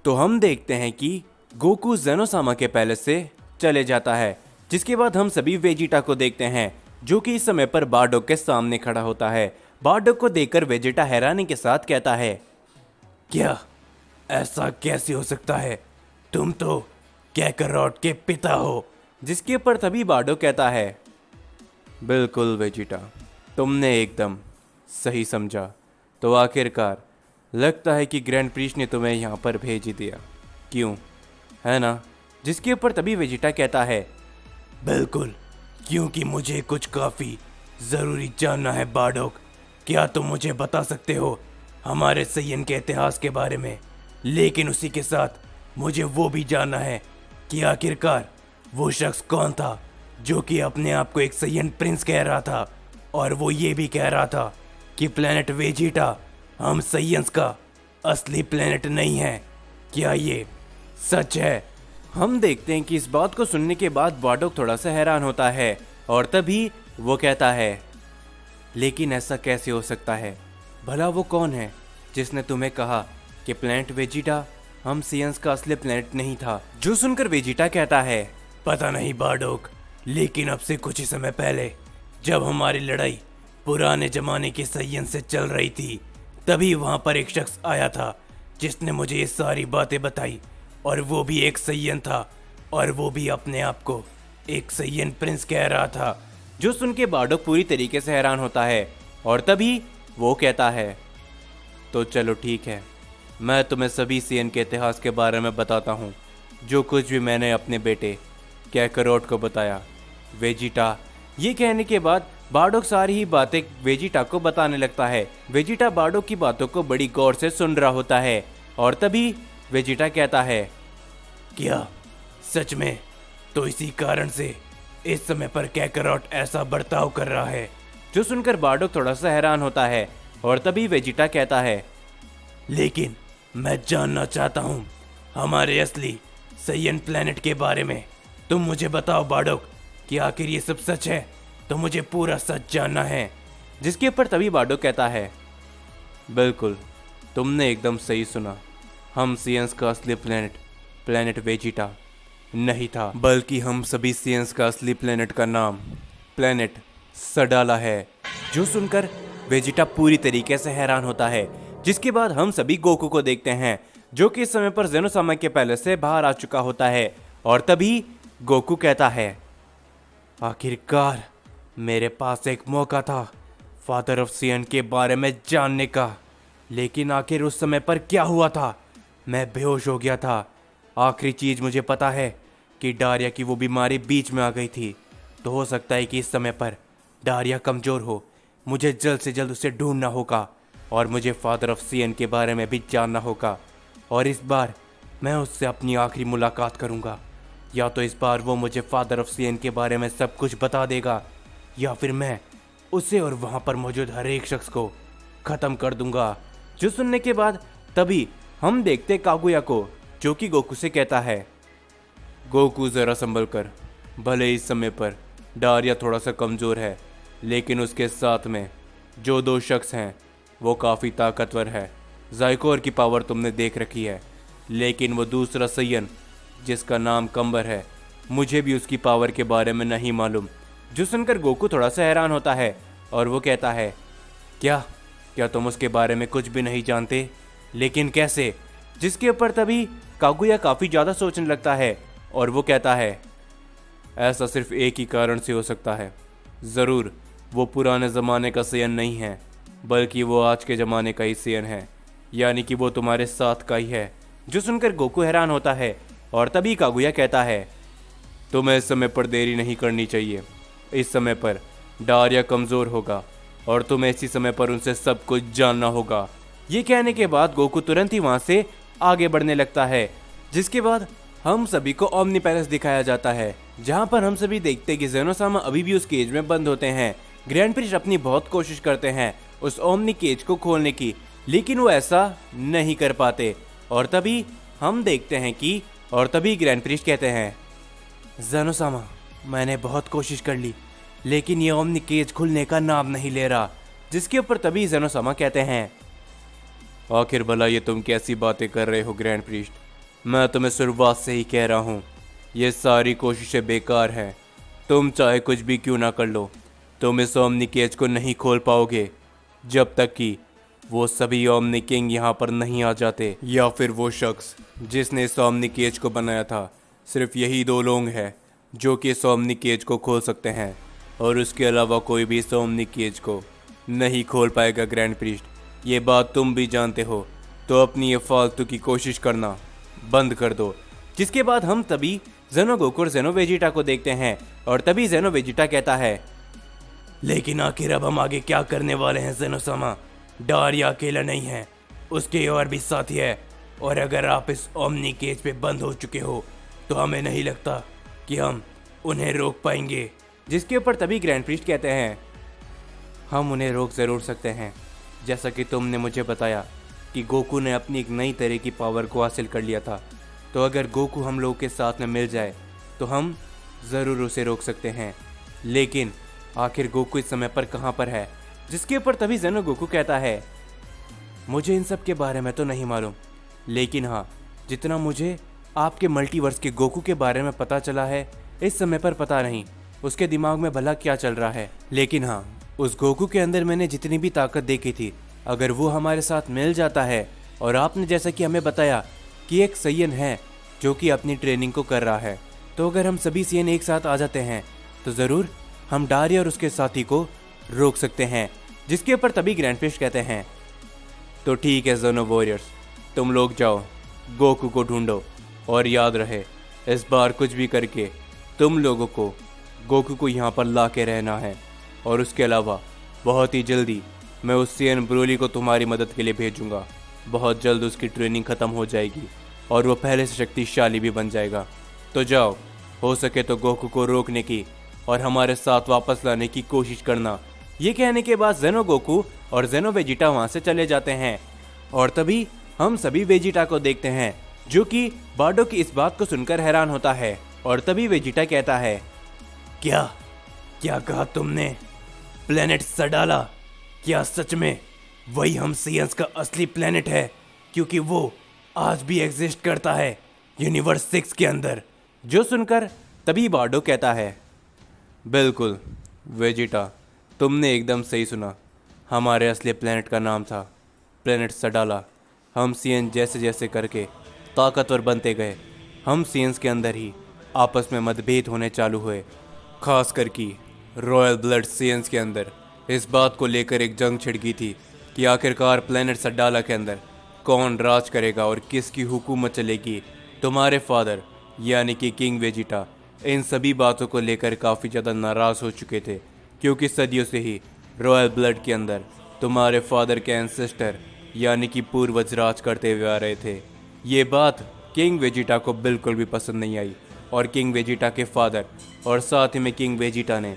तो हम देखते हैं कि गोकू जेनोसामा के पैलेस से चले जाता है, जिसके बाद हम सभी वेजिटा को देखते हैं जो कि इस समय पर बारडोक के सामने खड़ा होता है। बारडोक को देखकर वेजिटा हैरानी के साथ कहता है, क्या ऐसा कैसे हो सकता है? तुम तो कैकरॉट के पिता हो। जिसके ऊपर तभी बारडोक कहता है, बिल्कुल वेजिटा, तुमने एकदम सही समझा। तो आखिरकार लगता है कि ग्रैंड प्रीस्ट ने तुम्हें यहाँ पर भेज ही दिया, क्यों, है ना? जिसके ऊपर तभी वेजिटा कहता है, बिल्कुल, क्योंकि मुझे कुछ काफ़ी ज़रूरी जानना है बारडोक। क्या तुम मुझे बता सकते हो हमारे सैयन के इतिहास के बारे में? लेकिन उसी के साथ मुझे वो भी जानना है कि आखिरकार वो शख्स कौन था जो कि अपने आप को एक सैयन प्रिंस कह रहा था, और वो ये भी कह रहा था कि प्लेनेट वेजिटा हम सैयंस का असली प्लेनेट नहीं है। क्या ये सच है? हम देखते हैं कि इस बात को सुनने के बाद बारडोक थोड़ा सा हैरान होता है और तभी वो कहता है, लेकिन ऐसा कैसे हो सकता है? भला वो कौन है जिसने तुम्हें कहा कि प्लेनेट वेजिटा हम सैयंस का असली प्लेनेट नहीं था? जो सुनकर वेजिटा कहता है, पता नहीं बारडोक, लेकिन अब से कुछ ही समय पहले जब हमारी लड़ाई पुराने जमाने के सैयन से चल रही थी, तभी वहां पर एक शख्स आया था जिसने मुझे ये सारी बातें बताई, और वो भी एक सैयन था, और वो भी अपने आप को एक सैयन प्रिंस कह रहा था। जो सुन के बारडोक पूरी तरीके से हैरान होता है और तभी वो कहता है, तो चलो ठीक है, मैं तुम्हें सभी सैयन के इतिहास के बारे में बताता हूँ, जो कुछ भी मैंने अपने बेटे कैकरॉट को बताया। वेजिटा, ये कहने के बाद बारडोक सारी ही बातें वेजिटा को बताने लगता है। वेजिटा बारडोक की बातों को बड़ी गौर से सुन रहा होता है और तभी वेजिटा कहता है, क्या सच में? तो इसी कारण से इस समय पर कैकरॉट ऐसा बर्ताव कर रहा है? जो सुनकर बारडोक थोड़ा सा हैरान होता है और तभी वेजिटा कहता है, लेकिन मैं जानना चाहता हूँ हमारे असली सैयन प्लेनेट के बारे में। तुम मुझे बताओ बारडोक कि आखिर ये सब सच है? तो मुझे पूरा सच जानना है। जिसके ऊपर तभी बारडोक कहता है, बिल्कुल, तुमने एकदम सही सुना। हम सैयंस का असली प्लेनेट वेजिटा नहीं था, बल्कि हम सभी सैयंस का असली प्लेनेट का नाम प्लेनेट सडाला है। जो सुनकर वेजिटा पूरी तरीके से हैरान होता है। जिसके बाद हम सभी गोकू को देखते हैं जो कि इस समय पर जेनोसामा के पैलेस से बाहर आ चुका होता है और तभी गोकू कहता है, आखिरकार मेरे पास एक मौका था फादर ऑफ सैयन के बारे में जानने का, लेकिन आखिर उस समय पर क्या हुआ था? मैं बेहोश हो गया था। आखिरी चीज मुझे पता है कि डारिया की वो बीमारी बीच में आ गई थी, तो हो सकता है कि इस समय पर डारिया कमजोर हो। मुझे जल्द से जल्द उसे ढूंढना होगा और मुझे फादर ऑफ सैयन के बारे में भी जानना होगा, और इस बार मैं उससे अपनी आखिरी मुलाकात करूंगा। या तो इस बार वो मुझे फादर ऑफ सैयन के बारे में सब कुछ बता देगा, या फिर मैं उसे और वहां पर मौजूद हर एक शख्स को खत्म कर दूंगा। जो सुनने के बाद तभी हम देखते कागुया को, जो कि गोकू से कहता है, गोकू जरा संभल कर, भले इस समय पर डारिया थोड़ा सा कमजोर है, लेकिन उसके साथ में जो दो शख्स हैं वो काफ़ी ताकतवर है। जाइकोर की पावर तुमने देख रखी है, लेकिन वो दूसरा सैयन जिसका नाम कंबर है, मुझे भी उसकी पावर के बारे में नहीं मालूम। जो सुनकर गोकू थोड़ा सा हैरान होता है और वो कहता है, क्या तुम उसके बारे में कुछ भी नहीं जानते? लेकिन कैसे? जिसके ऊपर तभी कागुया काफ़ी ज़्यादा सोचने लगता है और वो कहता है, ऐसा सिर्फ एक ही कारण से हो सकता है। ज़रूर वो पुराने ज़माने का सैयन नहीं है, बल्कि वो आज के ज़माने का ही सैयन है, यानी कि वो तुम्हारे साथ का ही है। जो सुनकर गोकू हैरान होता है और तभी कागुया कहता है, तुम्हें इस समय पर देरी नहीं करनी चाहिए। इस समय पर डारिया कमज़ोर होगा और तुम्हें इसी समय पर उनसे सब कुछ जानना होगा। ये कहने के बाद गोकू तुरंत ही वहाँ से आगे बढ़ने लगता है। जिसके बाद हम सभी को ओमनी पैलेस दिखाया जाता है, जहाँ पर हम सभी देखते हैं कि जेनोसामा अभी भी उस केज में बंद होते हैं। ग्रैंड प्रिस्ट अपनी बहुत कोशिश करते हैं उस ओमनी केज को खोलने की, लेकिन वो ऐसा नहीं कर पाते। और तभी हम देखते हैं कि ग्रैंड प्रिस्ट कहते हैं, जेनोसामा, मैंने बहुत कोशिश कर ली, लेकिन ये ओमनी केज खुलने का नाम नहीं ले रहा। जिसके ऊपर तभी जेनोसामा कहते हैं, आखिर भला ये तुम कैसी बातें कर रहे हो ग्रैंड प्रीस्ट? मैं तुम्हें शुरुआत से ही कह रहा हूँ, ये सारी कोशिशें बेकार हैं। तुम चाहे कुछ भी क्यों ना कर लो, तुम इस ओमनी केज को नहीं खोल पाओगे जब तक कि वो सभी ओमनी किंग यहाँ पर नहीं आ जाते, या फिर वो शख्स जिसने इस ओमनी केज को बनाया था। सिर्फ यही दो लोग हैं जो कि इस ओमनी केज को खोल सकते हैं, और उसके अलावा कोई भी इस ओमनी केज को नहीं खोल पाएगा ग्रैंड प्रीस्ट। ये बात तुम भी जानते हो, तो अपनी ये फालतू की कोशिश करना बंद कर दो। जिसके बाद हम तभी जेनो गोकू और जेनो वेजिटा को देखते हैं, और तभी जेनो वेजिटा कहता है, लेकिन आखिर अब हम आगे क्या करने वाले हैं जेनो सामा? डारिया अकेला नहीं है, उसके और भी साथी है, और अगर आप इस ओमनी केज पे बंद हो चुके हो तो हमें नहीं लगता कि हम उन्हें रोक पाएंगे। जिसके ऊपर तभी ग्रैंड प्रीस्ट कहते हैं, हम उन्हें रोक ज़रूर सकते हैं। जैसा कि तुमने मुझे बताया कि गोकू ने अपनी एक नई तरह की पावर को हासिल कर लिया था, तो अगर गोकू हम लोगों के साथ में मिल जाए तो हम ज़रूर उसे रोक सकते हैं। लेकिन आखिर गोकू इस समय पर कहाँ पर है? जिसके ऊपर तभी जेनो गोकू कहता है, मुझे इन सब के बारे में तो नहीं मालूम, लेकिन हाँ, जितना मुझे आपके मल्टीवर्स के गोकू के बारे में पता चला है, इस समय पर पता नहीं उसके दिमाग में भला क्या चल रहा है। लेकिन हाँ, उस गोकू के अंदर मैंने जितनी भी ताकत देखी थी, अगर वो हमारे साथ मिल जाता है, और आपने जैसा कि हमें बताया कि एक सैयन है जो कि अपनी ट्रेनिंग को कर रहा है, तो अगर हम सभी सैयन एक साथ आ जाते हैं तो ज़रूर हम डारिया और उसके साथी को रोक सकते हैं। जिसके ऊपर तभी ग्रैंड प्रीस्ट कहते हैं, तो ठीक है जेनो वॉरियर्स, तुम लोग जाओ गोकू को ढूंढो, और याद रहे इस बार कुछ भी करके तुम लोगों को गोकू को यहाँ पर ला के रहना है। और उसके अलावा बहुत ही जल्दी मैं उस सैयन ब्रोली को तुम्हारी मदद के लिए भेजूंगा। बहुत जल्द उसकी ट्रेनिंग ख़त्म हो जाएगी और वो पहले से शक्तिशाली भी बन जाएगा। तो जाओ, हो सके तो गोकू को रोकने की और हमारे साथ वापस लाने की कोशिश करना। ये कहने के बाद जेनो गोकू और जेनो वेजिटा वहाँ से चले जाते हैं, और तभी हम सभी वेजिटा को देखते हैं जो कि बार्डोक की इस बात को सुनकर हैरान होता है। और तभी वेजिटा कहता है, क्या क्या कहा तुमने? प्लेनेट सडाला? क्या सच में वही हम सियंस का असली प्लेनेट है? क्योंकि वो आज भी एग्जिस्ट करता है यूनिवर्स 6 के अंदर। जो सुनकर तभी बार्डो कहता है, बिल्कुल वेजिटा, तुमने एकदम सही सुना। हमारे असली प्लेनेट का नाम था प्लेनेट सडाला। हम सियन जैसे जैसे करके ताकतवर बनते गए, हम सियंस के अंदर ही आपस में मतभेद होने चालू हुए, खास करके रॉयल ब्लड सियंस के अंदर। इस बात को लेकर एक जंग छिड़ गई थी कि आखिरकार प्लेनेट सडाला के अंदर कौन राज करेगा और किसकी हुकूमत चलेगी। तुम्हारे फादर यानी कि किंग वेजिटा इन सभी बातों को लेकर काफ़ी ज़्यादा नाराज़ हो चुके थे, क्योंकि सदियों से ही रॉयल ब्लड के अंदर तुम्हारे फादर के एंसेस्टर यानी कि पूर्वज राज करते हुए आ रहे थे। ये बात किंग वेजिटा को बिल्कुल भी पसंद नहीं आई, और किंग वेजिटा के फादर और साथ ही में किंग वेजिटा ने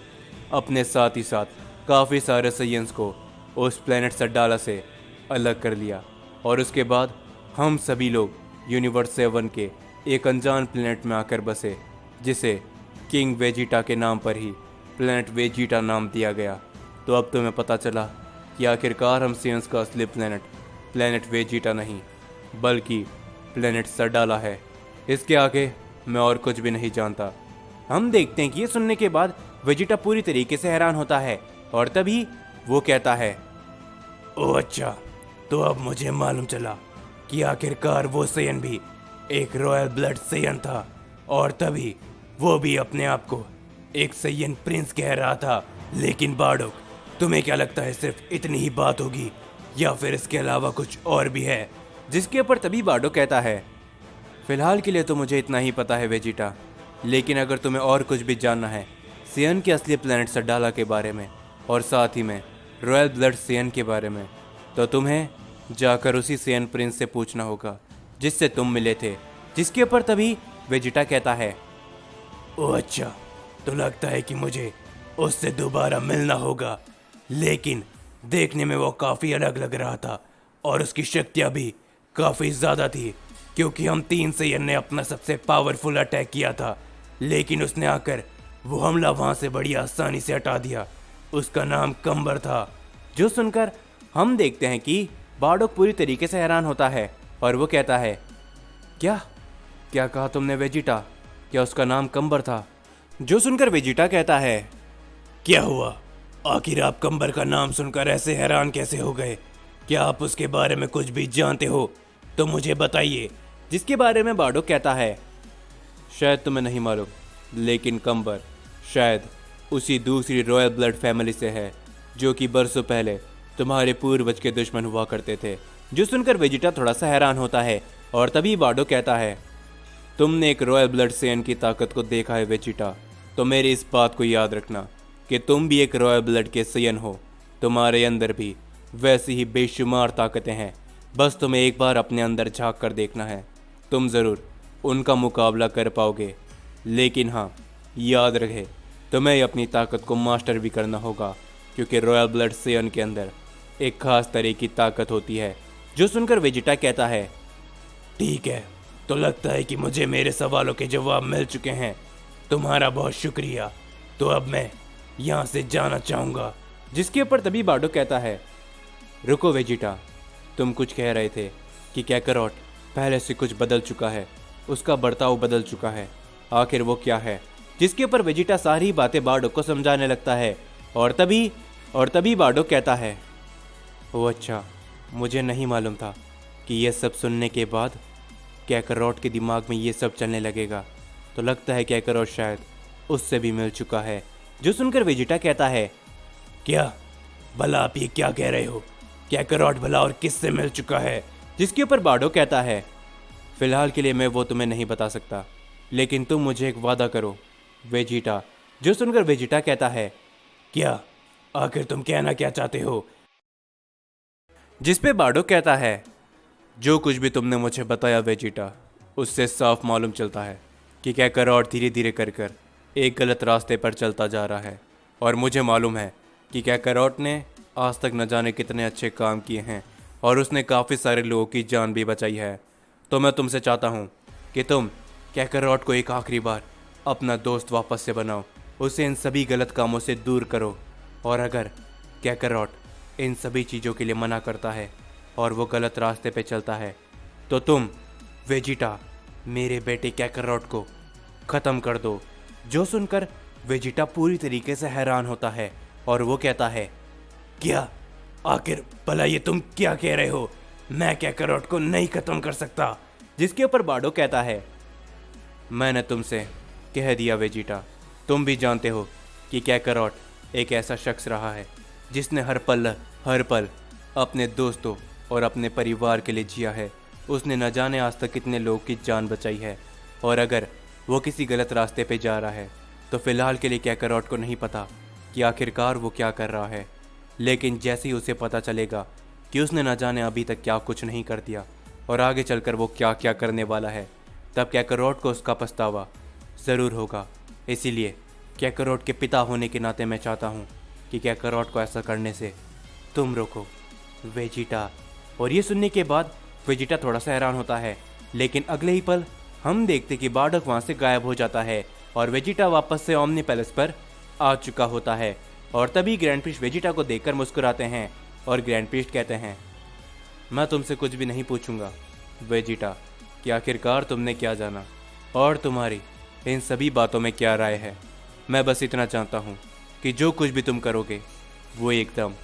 अपने साथ ही साथ काफ़ी सारे सैयंस को उस प्लेनेट सडाला से अलग कर लिया। और उसके बाद हम सभी लोग यूनिवर्स 7 के एक अनजान प्लेनेट में आकर बसे, जिसे किंग वेजिटा के नाम पर ही प्लेनेट वेजिटा नाम दिया गया। तो अब तुम्हें पता चला कि आखिरकार हम सियंस का असली प्लेनेट वेजिटा नहीं बल्कि प्लेनेट सडाला है। इसके आगे मैं और कुछ भी नहीं जानता। हम देखते हैं कि ये सुनने के बाद वेजिटा पूरी तरीके से हैरान होता है, और तभी वो कहता है, ओह अच्छा, तो अब मुझे मालूम चला कि आखिरकार वो सैयन भी एक रॉयल ब्लड सैयन था, और तभी वो भी अपने आप को एक सैयन प्रिंस कह रहा था। लेकिन बार्डोक, तुम्हें क्या लगता है सिर्फ इतनी ही बात होगी या फिर इसके अलावा कुछ और भी है? जिसके ऊपर तभी बार्डोक कहता है, फिलहाल के लिए तो मुझे इतना ही पता है वेजिटा, लेकिन अगर तुम्हें और कुछ भी जानना है सियन के असली प्लेनेट सडाला के बारे में और साथ ही में रॉयल ब्लड सियन के बारे में, तो तुम्हें जाकर उसी सियन प्रिंस से पूछना होगा जिससे तुम मिले थे। जिसके ऊपर तभी वेजिटा कहता है, ओह अच्छा, तो लगता है कि मुझे उससे दोबारा मिलना होगा। लेकिन देखने में वो काफ़ी अलग लग रहा था और उसकी शक्तियाँ भी काफ़ी ज़्यादा थी, क्योंकि हम 3 सैयन ने अपना सबसे पावरफुल अटैक किया था, लेकिन उसने आकर वो हमला वहाँ से बड़ी आसानी से हटा दिया। उसका नाम कंबर था। जो सुनकर हम देखते हैं कि बार्डोक पूरी तरीके से हैरान होता है, और वो कहता है, क्या क्या कहा तुमने वेजिटा? क्या उसका नाम कंबर था? जो सुनकर वेजिटा कहता है, क्या हुआ? आखिर आप कंबर का नाम सुनकर ऐसे हैरान कैसे हो गए? क्या आप उसके बारे में कुछ भी जानते हो तो मुझे बताइए। जिसके बारे में बार्डोक कहता है, शायद तुम्हें नहीं मालूम, लेकिन कंबर शायद उसी दूसरी रॉयल ब्लड फैमिली से है जो कि बरसों पहले तुम्हारे पूर्वज के दुश्मन हुआ करते थे। जो सुनकर वेजिटा थोड़ा सा हैरान होता है और तभी बार्डोक कहता है, तुमने एक रॉयल ब्लड सेन की ताकत को देखा है वेजिटा, तो मेरी इस बात को याद रखना कि तुम भी एक रॉयल ब्लड के सेन हो। तुम्हारे अंदर भी वैसी ही बेशुमार ताकतें हैं, बस तुम्हें एक बार अपने अंदर झांक कर देखना है। तुम ज़रूर उनका मुकाबला कर पाओगे, लेकिन हाँ, याद रहे तुम्हें अपनी ताकत को मास्टर भी करना होगा, क्योंकि रॉयल ब्लड सेन के अंदर एक खास तरह की ताकत होती है। जो सुनकर वेजिटा कहता है, ठीक है, तो लगता है कि मुझे मेरे सवालों के जवाब मिल चुके हैं। तुम्हारा बहुत शुक्रिया। तो अब मैं यहाँ से जाना चाहूँगा। जिसके ऊपर तभी बार्डोक कहता है, रुको वेजिटा, तुम कुछ कह रहे थे कि कैकरॉट पहले से कुछ बदल चुका है, उसका बर्ताव बदल चुका है। आखिर वो क्या है? जिसके ऊपर वेजिटा सारी बातें बार्डोक को समझाने लगता है और तभी बार्डोक कहता है, ओ अच्छा, मुझे नहीं मालूम था कि यह सब सुनने के बाद कैकरॉट के दिमाग में ये सब चलने लगेगा। तो लगता है कैकरॉट शायद उससे भी मिल चुका है। जो सुनकर वेजिटा कहता है, क्या भला आप ये क्या कह रहे हो? कैकरॉट भला और किससे मिल चुका है? जिसके ऊपर बार्डोक कहता है, फिलहाल के लिए मैं वो तुम्हें नहीं बता सकता, लेकिन तुम मुझे एक वादा करो वेजिटा। जो सुनकर वेजिटा कहता है, क्या? आखिर तुम कहना क्या चाहते हो? जिस पे बार्डोक कहता है, जो कुछ भी तुमने मुझे बताया वेजिटा, उससे साफ मालूम चलता है कि कैकरॉट धीरे धीरे कर एक गलत रास्ते पर चलता जा रहा है। और मुझे मालूम है कि कैकरॉट ने आज तक न जाने कितने अच्छे काम किए हैं और उसने काफ़ी सारे लोगों की जान भी बचाई है। तो मैं तुमसे चाहता हूँ कि तुम कैकरॉट को एक आखिरी बार अपना दोस्त वापस से बनाओ, उसे इन सभी गलत कामों से दूर करो। और अगर कैकरॉट इन सभी चीज़ों के लिए मना करता है और वो गलत रास्ते पे चलता है, तो तुम वेजिटा मेरे बेटे कैकरॉट को ख़त्म कर दो। जो सुनकर वेजिटा पूरी तरीके से हैरान होता है और वो कहता है, क्या? आखिर भला ये तुम क्या कह रहे हो? मैं कैकरॉट को नहीं ख़त्म कर सकता। जिसके ऊपर बार्डोक कहता है, मैंने तुमसे कह दिया वेजिटा, तुम भी जानते हो कि कैकरॉट एक ऐसा शख्स रहा है जिसने हर पल अपने दोस्तों और अपने परिवार के लिए जिया है। उसने न जाने आज तक कितने लोगों की जान बचाई है। और अगर वो किसी गलत रास्ते पे जा रहा है तो फिलहाल के लिए कैकरॉट को नहीं पता कि आखिरकार वो क्या कर रहा है, लेकिन जैसे ही उसे पता चलेगा कि उसने न जाने अभी तक क्या कुछ नहीं कर दिया और आगे चलकर वो क्या क्या करने वाला है, तब कैकरॉट को उसका पछतावा ज़रूर होगा। इसीलिए कैकरॉट के पिता होने के नाते मैं चाहता हूँ कि कैकरॉट को ऐसा करने से तुम रोको वेजिटा। और ये सुनने के बाद वेजिटा थोड़ा सा हैरान होता है, लेकिन अगले ही पल हम देखते कि बार्डोक वहाँ से गायब हो जाता है और वेजिटा वापस से ओमनी पैलेस पर आ चुका होता है। और तभी ग्रैंड प्रीस्ट वेजिटा को देखकर मुस्कुराते हैं और ग्रैंड प्रीस्ट कहते हैं, मैं तुमसे कुछ भी नहीं पूछूंगा वेजिटा कि आखिरकार तुमने क्या जाना और तुम्हारी इन सभी बातों में क्या राय है। मैं बस इतना जानता हूँ कि जो कुछ भी तुम करोगे वो एकदम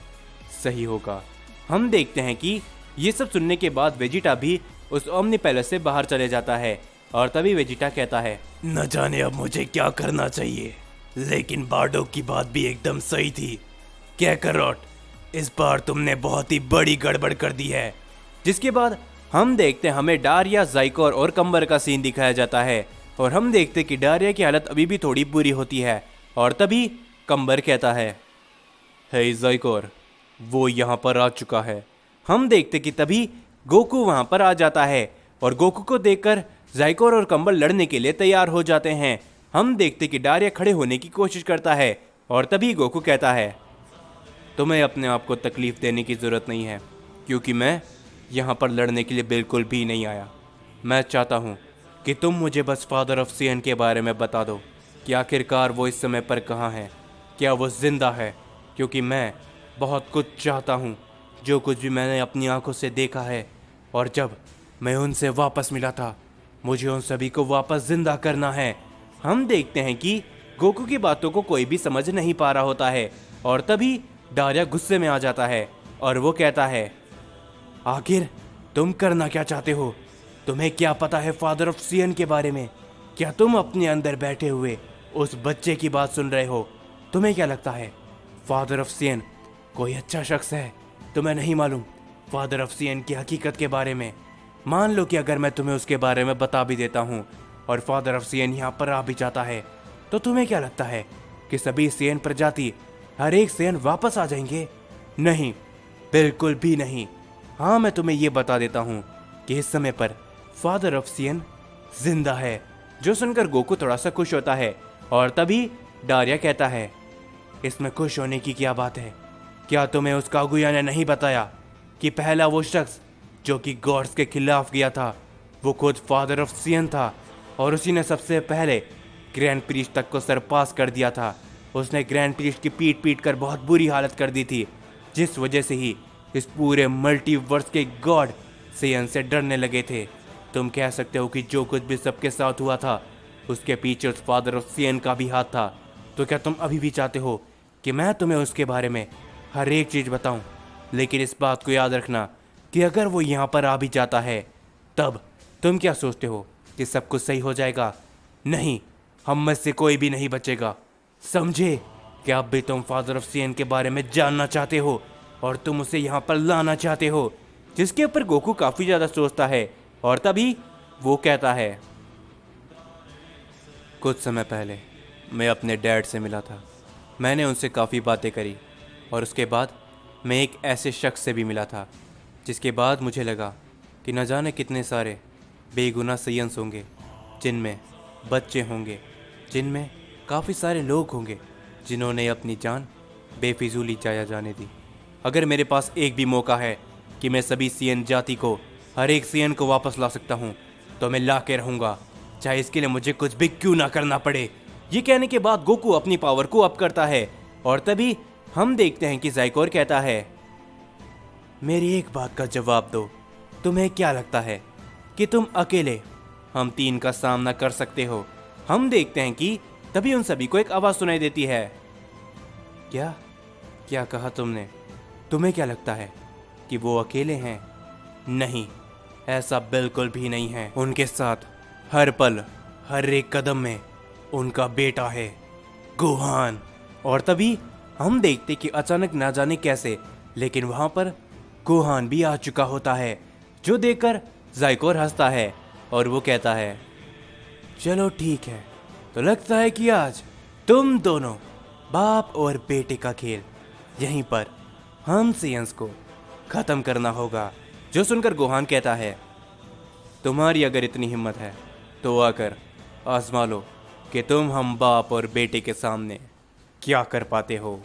सही होगा। हम देखते हैं कि ये सब सुनने के बाद वेजिटा भी उस ओमनी पैलेस से बाहर चले जाता है और तभी वेजिटा कहता है, न जाने अब मुझे क्या करना चाहिए, लेकिन बार्डोक की बात भी एकदम सही थी। कैकरॉट, इस बार तुमने बहुत ही बड़ी गड़बड़ कर दी है। जिसके बाद हम देखते हैं हमें डारिया, ज़ाइकोर और कंबर का सीन दिखाया जाता है और हम देखते कि डारिया की हालत अभी भी थोड़ी बुरी होती है। और तभी कंबर कहता है, हे ज़ाइकोर, वो यहाँ पर आ चुका है। हम देखते कि तभी गोकू वहाँ पर आ जाता है और गोकू को देखकर ज़ाइकोर और कंबर लड़ने के लिए तैयार हो जाते हैं। हम देखते कि डारिया खड़े होने की कोशिश करता है और तभी गोकू कहता है, तुम्हें अपने आप को तकलीफ़ देने की ज़रूरत नहीं है, क्योंकि मैं यहाँ पर लड़ने के लिए बिल्कुल भी नहीं आया। मैं चाहता हूँ कि तुम मुझे बस फादर ऑफ सियन के बारे में बता दो कि आखिरकार वो इस समय पर कहाँ है, क्या वो ज़िंदा है, क्योंकि मैं बहुत कुछ चाहता हूँ, जो कुछ भी मैंने अपनी आंखों से देखा है और जब मैं उनसे वापस मिला था मुझे उन सभी को वापस जिंदा करना है। हम देखते हैं कि गोकू की बातों को कोई भी समझ नहीं पा रहा होता है और तभी डारिया गुस्से में आ जाता है और वो कहता है, आखिर तुम करना क्या चाहते हो? तुम्हें क्या पता है फादर ऑफ सियन के बारे में? क्या तुम अपने अंदर बैठे हुए उस बच्चे की बात सुन रहे हो? तुम्हें क्या लगता है फादर ऑफ सियन कोई अच्छा शख्स है? तुम्हें नहीं मालूम फादर ऑफ सियन की हकीकत के बारे में? मान लो कि अगर मैं तुम्हें उसके बारे में बता भी देता हूँ और फादर ऑफ सियन यहाँ पर आ भी जाता है, तो तुम्हें क्या लगता है कि सभी सियन प्रजाति, हर एक सियन वापस आ जाएंगे? नहीं, बिल्कुल भी नहीं। हाँ, मैं तुम्हें ये बता देता हूँ कि इस समय पर फादर ऑफ सियन जिंदा है। जो सुनकर गोकू थोड़ा सा खुश होता है और तभी डारिया कहता है, इसमें खुश होने की क्या बात है? क्या तुम्हें उस कागुया ने नहीं बताया कि पहला वो शख्स जो कि गॉड्स के खिलाफ गया था वो खुद फादर ऑफ सियन था और उसी ने सबसे पहले ग्रैंड प्रीस्ट तक को सरपास कर दिया था। उसने ग्रैंड प्रीस्ट की पीट पीट कर बहुत बुरी हालत कर दी थी, जिस वजह से ही इस पूरे मल्टीवर्स के गॉड सियन से डरने लगे थे। तुम कह सकते हो कि जो कुछ भी सबके साथ हुआ था उसके पीछे उस फादर ऑफ सियन का भी हाथ था। तो क्या तुम अभी भी चाहते हो कि मैं तुम्हें उसके बारे में हर एक चीज़ बताऊं? लेकिन इस बात को याद रखना कि अगर वो यहाँ पर आ भी जाता है तब तुम क्या सोचते हो कि सब कुछ सही हो जाएगा? नहीं, हम में से कोई भी नहीं बचेगा, समझे? क्या अब भी तुम फादर ऑफ सियन के बारे में जानना चाहते हो और तुम उसे यहाँ पर लाना चाहते हो? जिसके ऊपर गोकू काफ़ी ज़्यादा सोचता है और तभी वो कहता है, कुछ समय पहले मैं अपने डैड से मिला था। मैंने उनसे काफ़ी बातें करी और उसके बाद मैं एक ऐसे शख्स से भी मिला था जिसके बाद मुझे लगा कि न जाने कितने सारे बेगुनाह सियन्स होंगे, जिनमें बच्चे होंगे, जिनमें काफ़ी सारे लोग होंगे जिन्होंने अपनी जान बेफिजूली जाया जाने दी। अगर मेरे पास एक भी मौका है कि मैं सभी सियन जाति को, हर एक सियन को वापस ला सकता हूँ, तो मैं ला के रहूँगा, चाहे इसके लिए मुझे कुछ भी क्यों ना करना पड़े। ये कहने के बाद गोकू अपनी पावर को अप करता है और तभी हम देखते हैं कि ज़ाइकोर कहता है, मेरी एक बात का जवाब दो, तुम्हें क्या लगता है कि तुम अकेले हम तीन का सामना कर सकते हो? हम देखते हैं कि तभी उन सभी को एक आवाज़ सुनाई देती है। क्या क्या कहा तुमने? तुम्हें क्या लगता है कि वो अकेले हैं? नहीं, ऐसा बिल्कुल भी नहीं है। उनके साथ हर पल, हर एक कदम में उनका बेटा है, गोहान। और तभी हम देखते कि अचानक ना जाने कैसे, लेकिन वहां पर गोहान भी आ चुका होता है, जो देखकर ज़ाइकोर हंसता है और वो कहता है, चलो ठीक है, तो लगता है कि आज तुम दोनों बाप और बेटे का खेल यहीं पर हम सियंस को खत्म करना होगा। जो सुनकर गोहान कहता है, तुम्हारी अगर इतनी हिम्मत है तो आकर आजमा लो कि तुम हम बाप और बेटे के सामने क्या कर पाते हो।